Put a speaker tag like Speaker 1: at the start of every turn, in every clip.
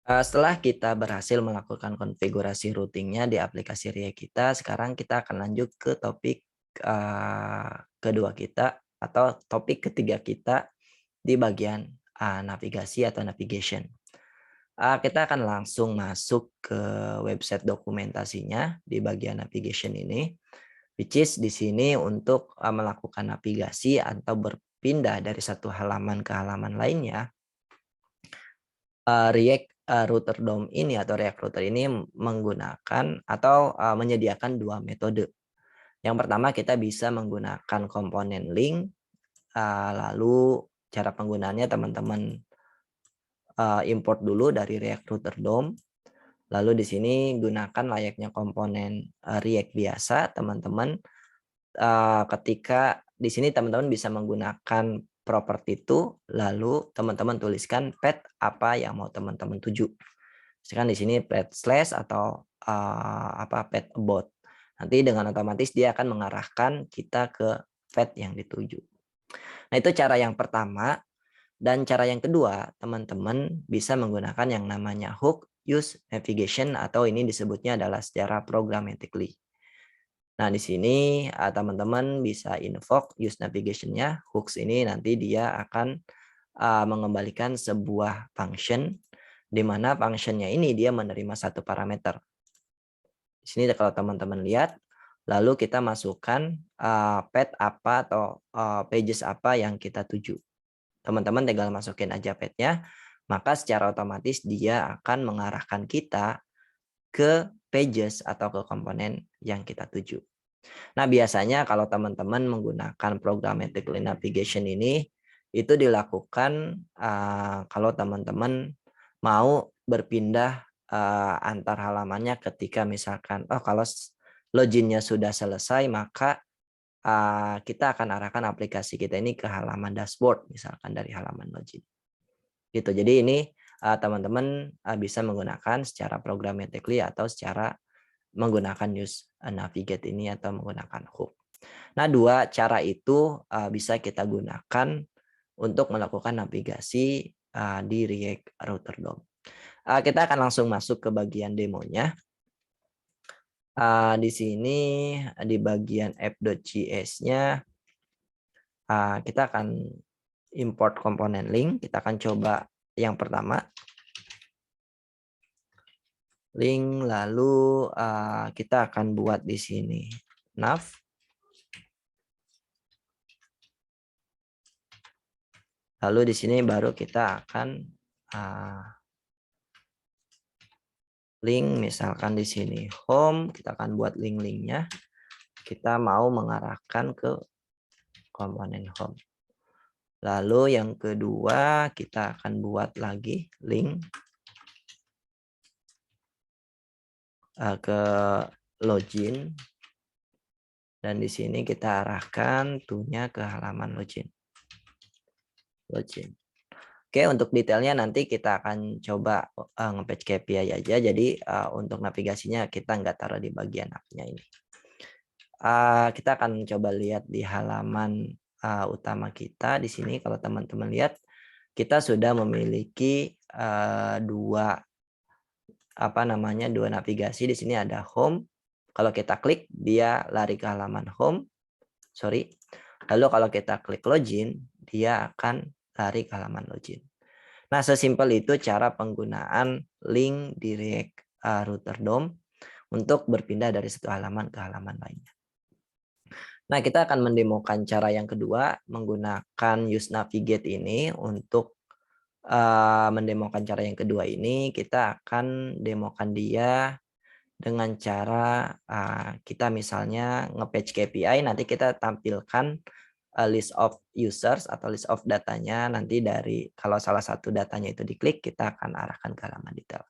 Speaker 1: Setelah kita berhasil melakukan konfigurasi routingnya di aplikasi React kita, sekarang kita akan lanjut ke topik, kedua kita atau topik ketiga kita di bagian, navigasi atau navigation. Kita akan langsung masuk ke website dokumentasinya di bagian navigation ini, which is di sini untuk, melakukan navigasi atau berpindah dari satu halaman ke halaman lainnya. React, Router DOM ini atau React Router ini menggunakan atau, menyediakan 2 metode. Yang pertama kita bisa menggunakan komponen link, lalu cara penggunaannya teman-teman, import dulu dari React Router DOM, lalu di sini gunakan layaknya komponen, React biasa teman-teman. Ketika di sini teman-teman bisa menggunakan properti itu, lalu teman-teman tuliskan path apa yang mau teman-teman tuju. Misalkan di sini path slash atau path about. Nanti dengan otomatis dia akan mengarahkan kita ke path yang dituju. Nah, itu cara yang pertama. Dan cara yang kedua, teman-teman bisa menggunakan yang namanya hook use navigation atau ini disebutnya adalah secara programmatically. Nah, di sini, teman-teman bisa invoke use navigation-nya. Hooks ini nanti dia akan, mengembalikan sebuah function, di mana function-nya ini dia menerima satu parameter. Di sini kalau teman-teman lihat, lalu kita masukkan, path apa atau, pages apa yang kita tuju. Teman-teman tinggal masukin aja path-nya, maka secara otomatis dia akan mengarahkan kita ke pages atau ke komponen yang kita tuju. Nah, biasanya kalau teman-teman menggunakan programmatic navigation ini, itu dilakukan kalau teman-teman mau berpindah antar halamannya ketika misalkan, oh kalau loginnya sudah selesai, maka kita akan arahkan aplikasi kita ini ke halaman dashboard, misalkan dari halaman login. Gitu. Jadi ini teman-teman bisa menggunakan secara programmatically atau secara menggunakan use navigate ini atau menggunakan hook. Nah, dua cara itu bisa kita gunakan untuk melakukan navigasi di React Router DOM. Kita akan langsung masuk ke bagian demonya. Di sini di bagian app.js-nya kita akan import komponen link. Kita akan coba yang pertama link, lalu kita akan buat di sini nav. Lalu di sini baru kita akan link, misalkan di sini home, kita akan buat link-linknya. Kita mau mengarahkan ke komponen home. Lalu yang kedua kita akan buat lagi link ke login. Dan di sini kita arahkan to-nya ke halaman login. Oke, untuk detailnya nanti kita akan coba nge-patch KPI aja. Jadi untuk navigasinya kita nggak taruh di bagian app-nya ini. Kita akan coba lihat di halaman utama kita. Di sini kalau teman-teman lihat, kita sudah memiliki dua navigasi. Di sini ada home. Kalau kita klik, dia lari ke halaman home. Sorry. Lalu kalau kita klik login, dia akan lari ke halaman login. Nah, sesimpel itu cara penggunaan link di React Router DOM untuk berpindah dari satu halaman ke halaman lainnya. Nah, kita akan mendemokan cara yang kedua menggunakan use navigate ini. Untuk mendemokan cara yang kedua ini, kita akan demokan dia dengan cara kita misalnya nge-patch KPI, nanti kita tampilkan list of users atau list of datanya. Nanti dari kalau salah satu datanya itu diklik, kita akan arahkan ke halaman detail.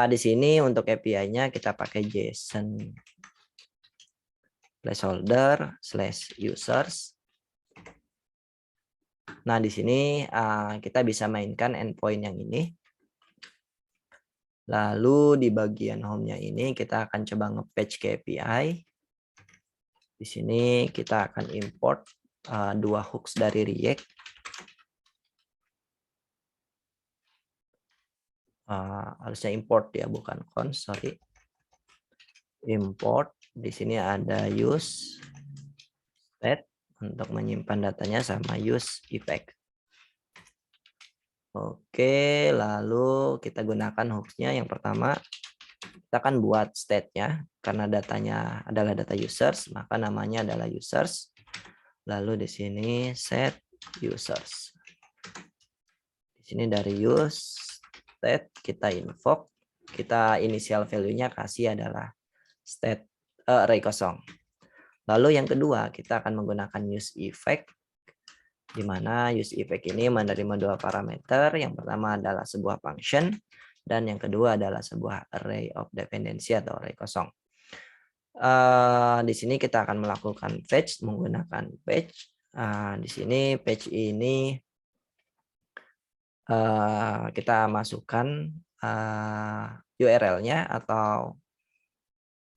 Speaker 1: Di sini untuk API-nya kita pakai JSON placeholder /users. Nah, di sini kita bisa mainkan endpoint yang ini. Lalu di bagian home-nya ini kita akan coba nge-patch ke API. Di sini kita akan import dua hooks dari React. harusnya import ya, bukan cons, sorry. Import, di sini ada use state untuk menyimpan datanya sama use effect. Oke, lalu kita gunakan hooks-nya. Yang pertama, kita akan buat state-nya karena datanya adalah data users, maka namanya adalah users. Lalu di sini set users. Di sini dari use state kita invoke, kita initial value-nya kasih adalah state array kosong. Lalu yang kedua, kita akan menggunakan use effect, di mana use effect ini menerima dua parameter. Yang pertama adalah sebuah function, dan yang kedua adalah sebuah array of dependency atau array kosong. Di sini kita akan melakukan fetch menggunakan fetch. Di sini fetch ini kita masukkan URL-nya atau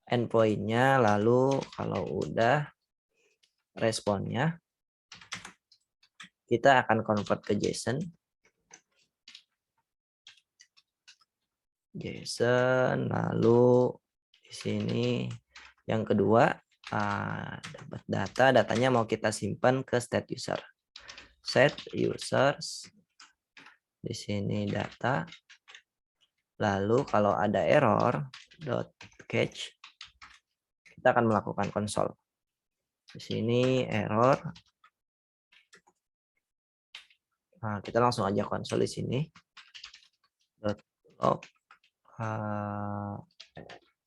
Speaker 1: endpoint-nya, lalu kalau udah responnya kita akan convert ke JSON. Lalu di sini yang kedua dapat datanya mau kita simpan ke state user. Set users, di sini data. Lalu kalau ada error .catch, kita akan melakukan console. Di sini error. Nah, kita langsung aja konsol di sini. .log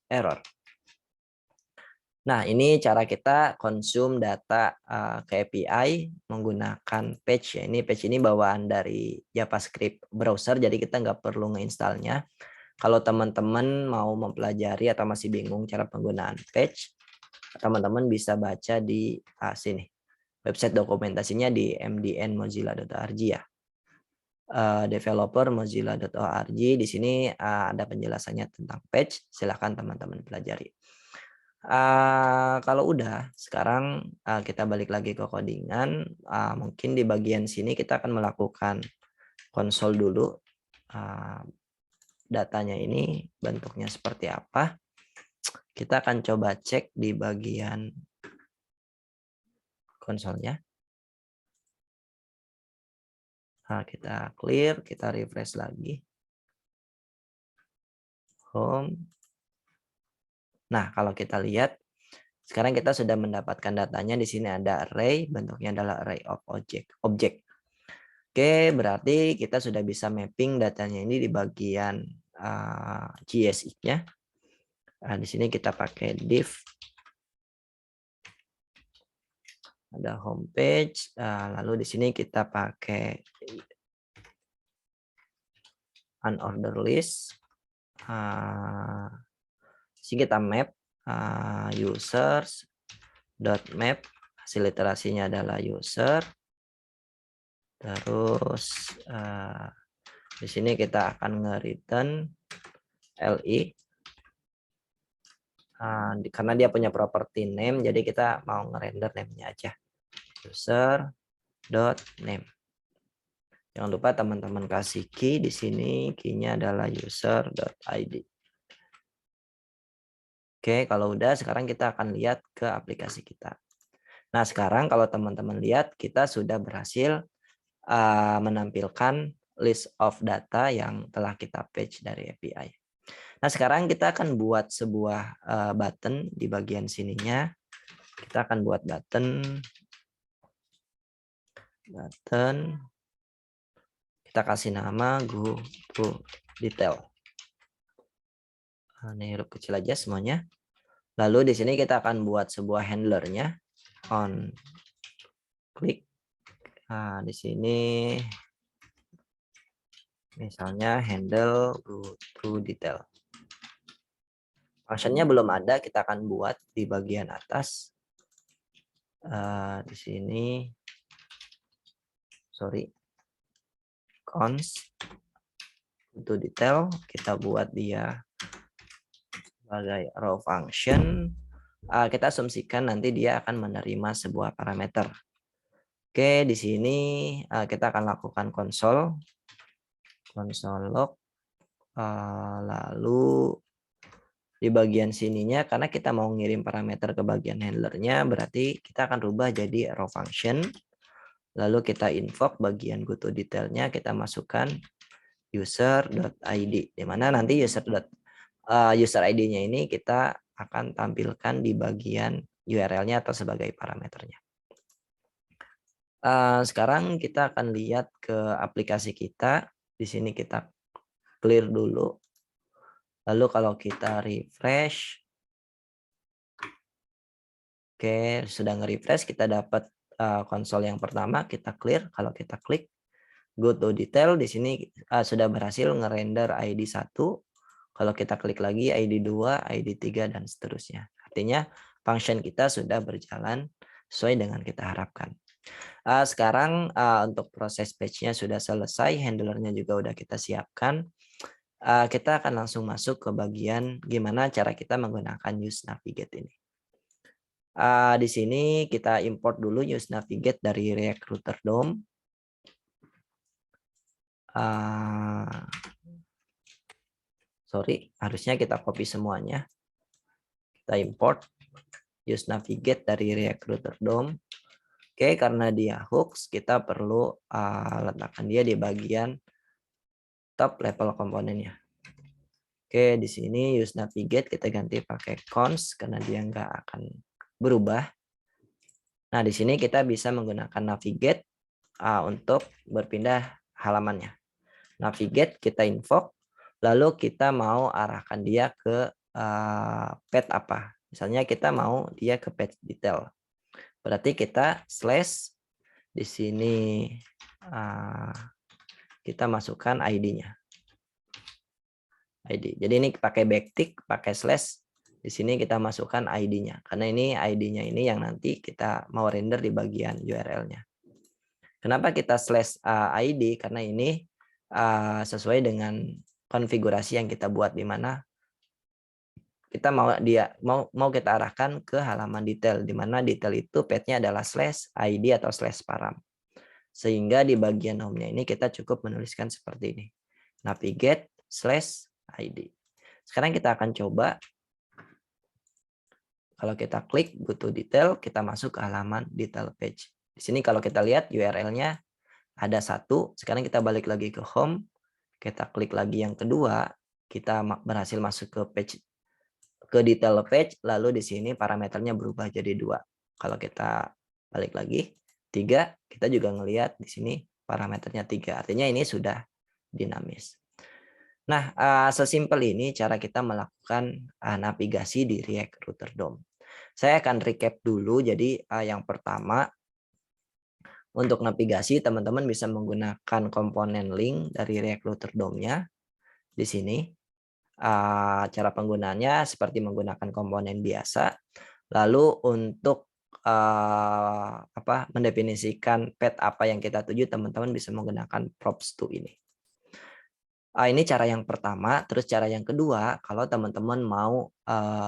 Speaker 1: error. Nah, ini cara kita konsum data ke API menggunakan patch ya. Ini patch ini bawaan dari JavaScript browser, jadi kita nggak perlu ngeinstalnya. Kalau teman-teman mau mempelajari atau masih bingung cara penggunaan patch, teman-teman bisa baca di sini. Website dokumentasinya di mdn.mozilla.org ya. Developer mozilla.org, di sini ada penjelasannya tentang patch. Silakan teman-teman pelajari. Kalau udah, sekarang kita balik lagi ke codingan. Mungkin di bagian sini kita akan melakukan konsol dulu. Datanya ini bentuknya seperti apa. Kita akan coba cek di bagian konsolnya. Kita clear, kita refresh lagi. Home. Nah, kalau kita lihat, sekarang kita sudah mendapatkan datanya. Di sini ada array, bentuknya adalah array of object. Oke, berarti kita sudah bisa mapping datanya ini di bagian JSX-nya. Di sini kita pakai div. Ada homepage, lalu di sini kita pakai unordered list. Sini kita map users .map, hasil iterasinya adalah user. Terus di sini kita akan nge-return li karena dia punya property name, jadi kita mau ngerender name-nya aja, user.name. Jangan lupa teman-teman kasih key di sini, key-nya adalah user.id. Oke, kalau udah sekarang kita akan lihat ke aplikasi kita. Nah, sekarang kalau teman-teman lihat kita sudah berhasil menampilkan list of data yang telah kita fetch dari API. Nah, sekarang kita akan buat sebuah button di bagian sininya. Kita akan buat button. Kita kasih nama go to detail. Ini huruf kecil aja semuanya. Lalu di sini kita akan buat sebuah handlernya on click. Nah, di sini misalnya handle go to detail. Functionnya belum ada, kita akan buat di bagian atas. Di sini, sorry, cons to detail, kita buat dia sebagai raw function. Kita asumsikan nanti dia akan menerima sebuah parameter. Oke, di sini kita akan lakukan console log Lalu di bagian sininya, karena kita mau ngirim parameter ke bagian handlernya, berarti kita akan rubah jadi raw function. Lalu kita invoke bagian GoToDetail-nya, kita masukkan user.id, di mana nanti user ID-nya ini kita akan tampilkan di bagian URL-nya atau sebagai parameternya. Sekarang kita akan lihat ke aplikasi kita. Di sini kita clear dulu. Lalu kalau kita refresh, oke, sudah nge-refresh, kita dapat konsol yang pertama, kita clear. Kalau kita klik go to detail, di sini sudah berhasil ngerender ID 1. Kalau kita klik lagi ID 2, ID 3, dan seterusnya. Artinya function kita sudah berjalan sesuai dengan kita harapkan. Sekarang untuk proses batch-nya sudah selesai, handlernya juga udah kita siapkan. Kita akan langsung masuk ke bagian gimana cara kita menggunakan use navigate ini. Di sini kita import dulu use navigate dari React Router DOM. Sorry, harusnya kita copy semuanya. Kita import use navigate dari React Router DOM. Oke, karena dia hooks, kita perlu letakkan dia di bagian top level komponennya. Oke, di sini use navigate kita ganti pakai const karena dia nggak akan berubah. Nah, di sini kita bisa menggunakan navigate untuk berpindah halamannya. Navigate kita invoke, lalu kita mau arahkan dia ke path apa. Misalnya kita mau dia ke path detail. Berarti kita slash di sini kita masukkan ID-nya. ID. Jadi ini pakai backtick, pakai slash. Di sini kita masukkan ID-nya. Karena ini ID-nya ini yang nanti kita mau render di bagian URL-nya. Kenapa kita slash ID? Karena ini sesuai dengan konfigurasi yang kita buat, di mana kita mau kita arahkan ke halaman detail, di mana detail itu path-nya adalah slash ID atau slash param. Sehingga di bagian home-nya ini kita cukup menuliskan seperti ini. Navigate slash ID. Sekarang kita akan coba. Kalau kita klik go to detail, kita masuk ke halaman detail page. Di sini kalau kita lihat URL-nya ada 1. Sekarang kita balik lagi ke home. Kita klik lagi yang kedua. Kita berhasil masuk ke page, ke detail page. Lalu di sini parameternya berubah jadi 2. Kalau kita balik lagi 3, kita juga ngelihat di sini parameternya 3. Artinya ini sudah dinamis. Nah, sesimpel ini cara kita melakukan navigasi di React Router DOM. Saya akan recap dulu. Jadi yang pertama, untuk navigasi teman-teman bisa menggunakan komponen link dari React Router DOM-nya. Di sini cara penggunaannya seperti menggunakan komponen biasa. Lalu untuk mendefinisikan path apa yang kita tuju, teman-teman bisa menggunakan props2 ini. Ini cara yang pertama. Terus cara yang kedua, kalau teman-teman mau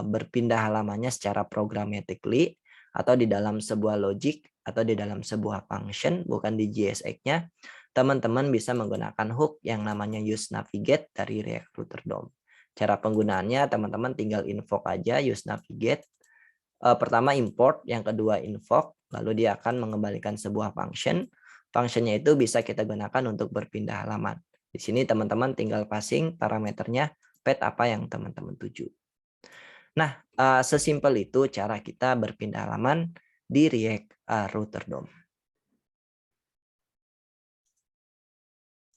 Speaker 1: berpindah halamannya secara programmatically atau di dalam sebuah logic atau di dalam sebuah function, bukan di JSX-nya, teman-teman bisa menggunakan hook yang namanya use navigate dari React Router DOM. Cara penggunaannya teman-teman tinggal invoke aja use navigate. Pertama import, yang kedua invoke, lalu dia akan mengembalikan sebuah function. Functionnya itu bisa kita gunakan untuk berpindah halaman. Di sini teman-teman tinggal passing parameternya path apa yang teman-teman tuju. Nah, sesimpel itu cara kita berpindah halaman di React Router DOM.